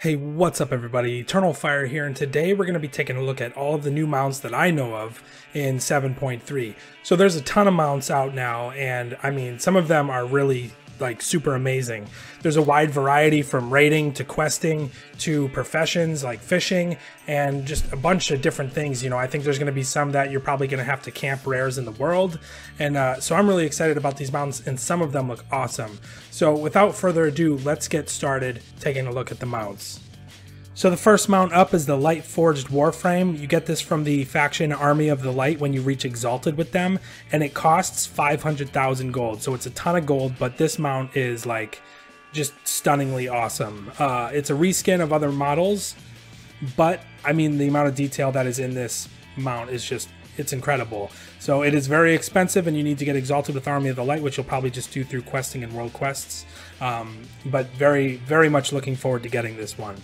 Hey, what's up everybody? Eternal Fire here, and today we're going to be taking a look at all of the new mounts that I know of in 7.3. So there's a ton of mounts out now, and I mean, some of them are really like super amazing. There's a wide variety from raiding to questing to professions like fishing and just a bunch of different things. You know, I think there's going to be some that you're probably going to have to camp rares in the world, and so I'm really excited about these mounts, and some of them look awesome. So without further ado, let's get started taking a look at the mounts. So the first mount up is the Light Forged Warframe. You get this from the faction Army of the Light when you reach Exalted with them, and it costs 500,000 gold. So it's a ton of gold, but this mount is like just stunningly awesome. It's a reskin of other models, but I mean the amount of detail that is in this mount is just, it's incredible. So it is very expensive, and you need to get Exalted with Army of the Light, which you'll probably just do through questing and world quests. But very, very much looking forward to getting this one.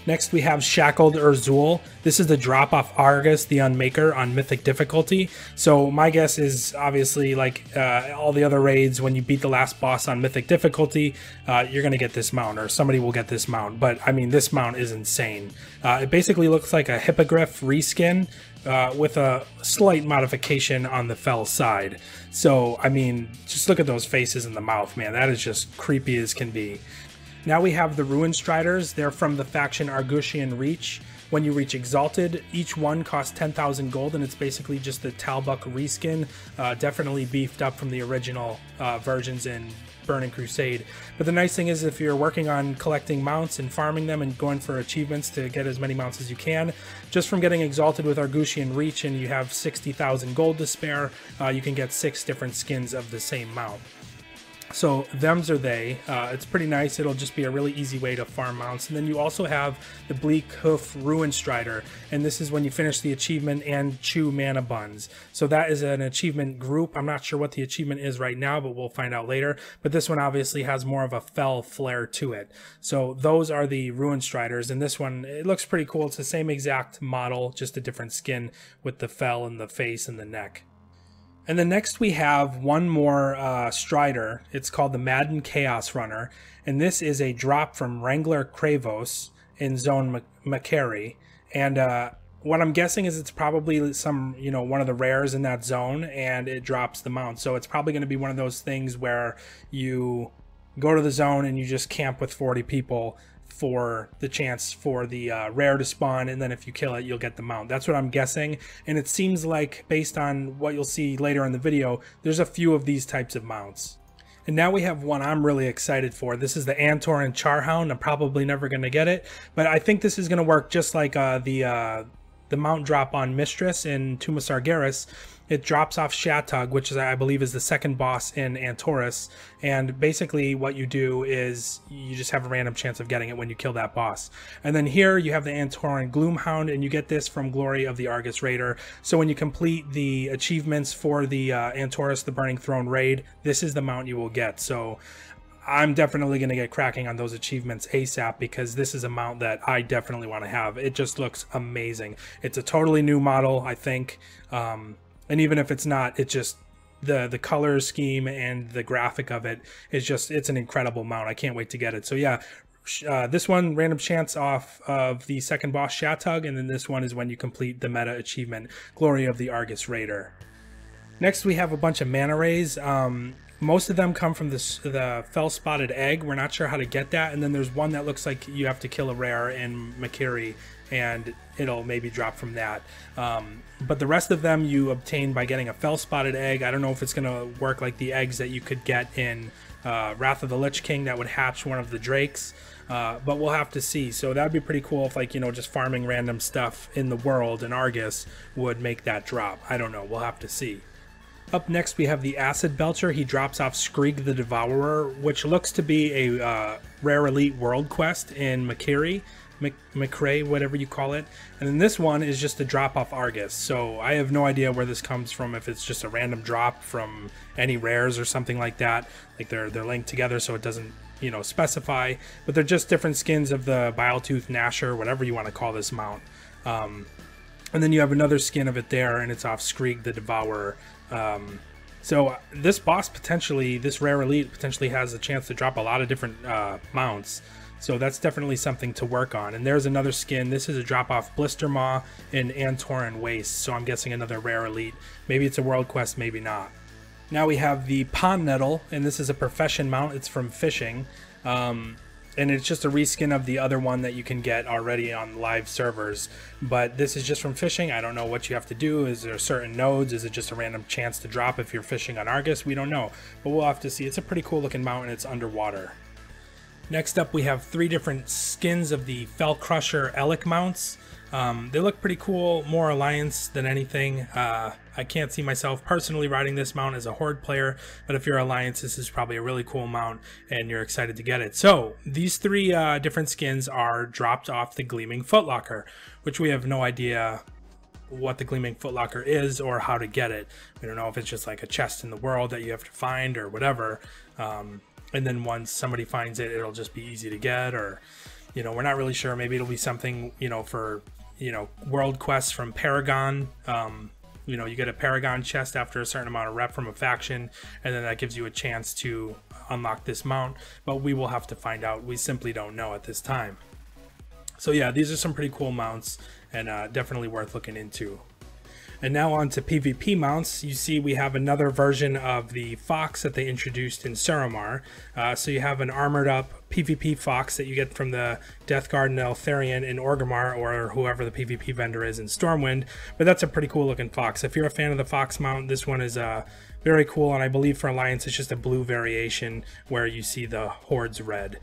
Next we have Shackled ur'zul. This is the drop off Argus the Unmaker on Mythic difficulty. So my guess is obviously like all the other raids, when you beat the last boss on Mythic difficulty, you're going to get this mount, or somebody will get this mount. But I mean, this mount is insane. It basically looks like a Hippogriff reskin with a slight modification on the fell side. So I mean, just look at those faces in the mouth, man. That is just creepy as can be. Now we have the Ruin Striders. They're from the faction Argusian Reach. When you reach Exalted, each one costs 10,000 gold, and it's basically just the Talbuck reskin, definitely beefed up from the original versions in Burning Crusade. But the nice thing is, if you're working on collecting mounts and farming them and going for achievements to get as many mounts as you can, just from getting Exalted with Argusian Reach and you have 60,000 gold to spare, you can get 6 different skins of the same mount. So thems are they. It's pretty nice. It'll just be a really easy way to farm mounts. And then you also have the Bleak, Hoof, Ruin Strider, and this is when you finish the achievement and chew mana buns. So that is an achievement group. I'm not sure what the achievement is right now, but we'll find out later. But this one obviously has more of a fell flair to it. So those are the Ruin Striders, and this one, it looks pretty cool. It's the same exact model, just a different skin with the fell and the face and the neck. And then next we have one more Strider. It's called the Madden Chaos Runner, and this is a drop from Wrangler Kravos in Zone Makari. And what I'm guessing is it's probably some, you know, one of the rares in that zone, and it drops the mount. So it's probably going to be one of those things where you go to the zone and you just camp with 40 people for the chance for the rare to spawn, and then if you kill it, you'll get the mount. That's what I'm guessing, and it seems like, based on what you'll see later in the video, there's a few of these types of mounts. And now we have one I'm really excited for. This is the Antoran Charhound. I'm probably never going to get it, but I think this is going to work just like the mount drop on Mistress in Tomb of Sargeras. It drops off Shatug, which is, I believe, is the second boss in Antorus, and basically what you do is you just have a random chance of getting it when you kill that boss. And then here you have the Antoran Gloomhound, and you get this from Glory of the Argus Raider. So when you complete the achievements for the Antorus, the Burning Throne raid, this is the mount you will get. So I'm definitely going to get cracking on those achievements ASAP, because this is a mount that I definitely want to have. It just looks amazing. It's a totally new model, I think. And even if it's not, it just, the color scheme and the graphic of it is just, it's an incredible mount. I can't wait to get it. So yeah, this one, random chance off of the second boss Shatug, and then this one is when you complete the meta achievement, Glory of the Argus Raider. Next we have a bunch of Manta Rays. Most of them come from the Fell Spotted Egg. We're not sure how to get that. And then there's one that looks like you have to kill a rare in Makiri, and it'll maybe drop from that. But the rest of them you obtain by getting a Fell Spotted Egg. I don't know if it's going to work like the eggs that you could get in Wrath of the Lich King that would hatch one of the drakes. But we'll have to see. So that'd be pretty cool if, like, you know, just farming random stuff in the world in Argus would make that drop. I don't know. We'll have to see. Up next we have the Acid Belcher. He drops off Skreeg the Devourer, which looks to be a rare elite world quest in Makiri. McRae, whatever you call it. And then this one is just a drop off Argus. So I have no idea where this comes from, if it's just a random drop from any rares or something like that. Like they're linked together, so it doesn't, you know, specify. But they're just different skins of the Biletooth Gnasher, whatever you want to call this mount. And then you have another skin of it there, and it's off Skreeg the Devourer. So this boss potentially, this rare elite potentially has a chance to drop a lot of different mounts. So that's definitely something to work on. And there's another skin. This is a drop-off Blister Maw in Antoran Waste, so I'm guessing another rare elite. Maybe it's a world quest, maybe not. Now we have the Pond Nettle, and this is a profession mount. It's from fishing. And it's just a reskin of the other one that you can get already on live servers. But this is just from fishing. I don't know what you have to do. Is there certain nodes? Is it just a random chance to drop if you're fishing on Argus? We don't know. But we'll have to see. It's a pretty cool looking mount, and it's underwater. Next up, we have 3 different skins of the Fell Crusher Relic mounts. They look pretty cool, more Alliance than anything. I can't see myself personally riding this mount as a Horde player, but if you're Alliance, this is probably a really cool mount and you're excited to get it. So these 3 different skins are dropped off the Gleaming Footlocker, which we have no idea what the Gleaming Footlocker is or how to get it. We don't know if it's just like a chest in the world that you have to find or whatever. And then once somebody finds it, it'll just be easy to get, or, you know, we're not really sure. Maybe it'll be something, you know, for, you know, world quests from Paragon. You know, you get a Paragon chest after a certain amount of rep from a faction, and then that gives you a chance to unlock this mount, but we will have to find out. We simply don't know at this time. So yeah, these are some pretty cool mounts, and definitely worth looking into. And now on to PvP mounts. You see we have another version of the Fox that they introduced in Suramar. So you have an armored up PvP Fox that you get from the Death Guard and Eltharion in Orgrimmar, or whoever the PvP vendor is in Stormwind. But that's a pretty cool looking Fox. If you're a fan of the Fox mount, this one is very cool, and I believe for Alliance it's just a blue variation where you see the Horde's red.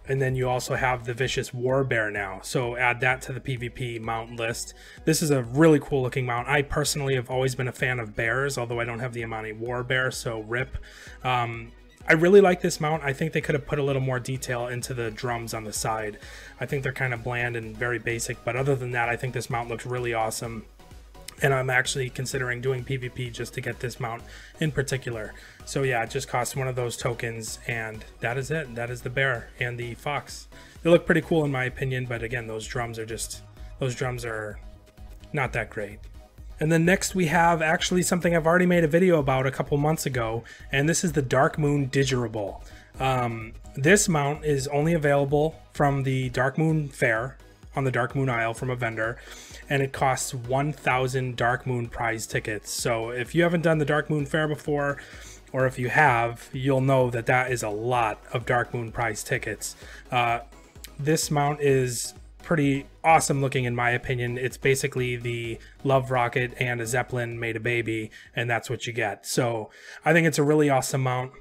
And then you also have the Vicious Warbear now, so add that to the PvP mount list. This is a really cool looking mount. I personally have always been a fan of bears, although I don't have the Amani Warbear, so rip. I really like this mount. I think they could have put a little more detail into the drums on the side. I think they're kind of bland and very basic, but other than that, I think this mount looks really awesome. And I'm actually considering doing PvP just to get this mount in particular. So yeah, it just costs one of those tokens, and that is it. That is the bear and the fox. They look pretty cool in my opinion, but again, those drums are not that great. And then next we have actually something I've already made a video about a couple months ago, and this is the Darkmoon Digital. This mount is only available from the Darkmoon Fair on the Darkmoon Isle from a vendor, and it costs 1,000 Darkmoon prize tickets. So if you haven't done the Darkmoon Fair before, or if you have, you'll know that that is a lot of Darkmoon prize tickets. This mount is pretty awesome looking in my opinion. It's basically the Love Rocket and a Zeppelin made a baby, and that's what you get. So I think it's a really awesome mount.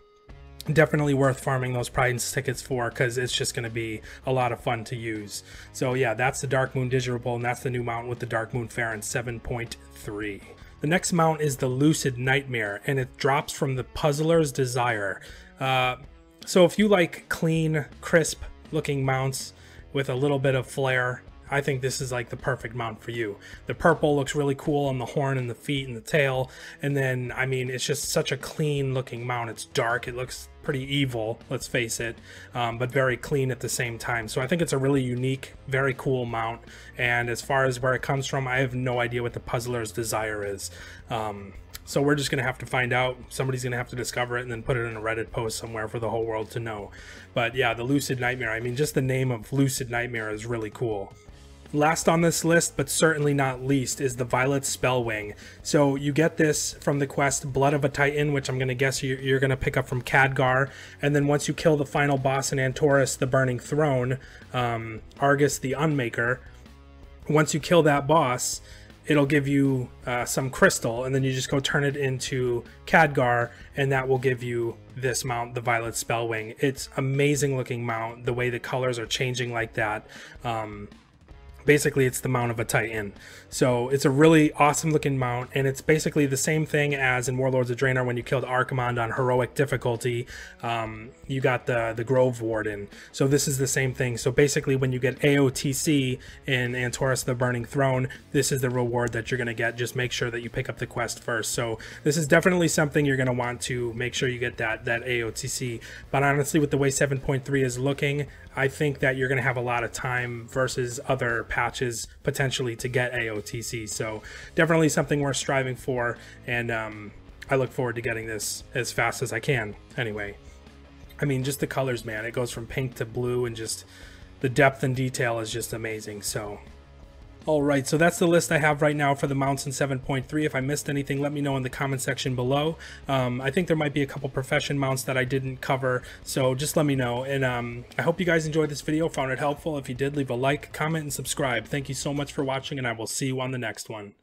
Definitely worth farming those prize tickets for, because it's just going to be a lot of fun to use. So yeah, that's the Darkmoon Digital, and that's the new mount with the Darkmoon Fair in 7.3. The next mount is the Lucid Nightmare, and it drops from the Puzzler's Desire. So if you like clean, crisp looking mounts with a little bit of flair, I think this is like the perfect mount for you. The purple looks really cool on the horn and the feet and the tail. And then, I mean, it's just such a clean looking mount. It's dark. It looks pretty evil, let's face it, but very clean at the same time. So I think it's a really unique, very cool mount. And as far as where it comes from, I have no idea what the Puzzler's Desire is. So we're just going to have to find out. Somebody's going to have to discover it and then put it in a Reddit post somewhere for the whole world to know. But yeah, the Lucid Nightmare, I mean, just the name of Lucid Nightmare is really cool. Last on this list, but certainly not least, is the Violet Spellwing. So you get this from the quest Blood of a Titan, which I'm going to guess you're going to pick up from Khadgar. And then once you kill the final boss in Antorus, the Burning Throne, Argus the Unmaker, once you kill that boss, it'll give you some crystal, and then you just go turn it into Khadgar, and that will give you this mount, the Violet Spellwing. It's amazing looking mount, the way the colors are changing like that. Basically, it's the mount of a Titan. So it's a really awesome looking mount, and it's basically the same thing as in Warlords of Draenor when you killed Archimonde on heroic difficulty. You got the Grove Warden. So this is the same thing. So basically, when you get AOTC in Antorus the Burning Throne, this is the reward that you're going to get. Just make sure that you pick up the quest first. So this is definitely something you're going to want to make sure you get that AOTC. But honestly, with the way 7.3 is looking, I think that you're going to have a lot of time versus other patches potentially to get AOTC. So definitely something we're striving for, and I look forward to getting this as fast as I can anyway. I mean, just the colors, man. It goes from pink to blue, and just the depth and detail is just amazing. So alright, so that's the list I have right now for the mounts in 7.3. If I missed anything, let me know in the comment section below. I think there might be a couple profession mounts that I didn't cover, so just let me know. And I hope you guys enjoyed this video, found it helpful. If you did, leave a like, comment, and subscribe. Thank you so much for watching, and I will see you on the next one.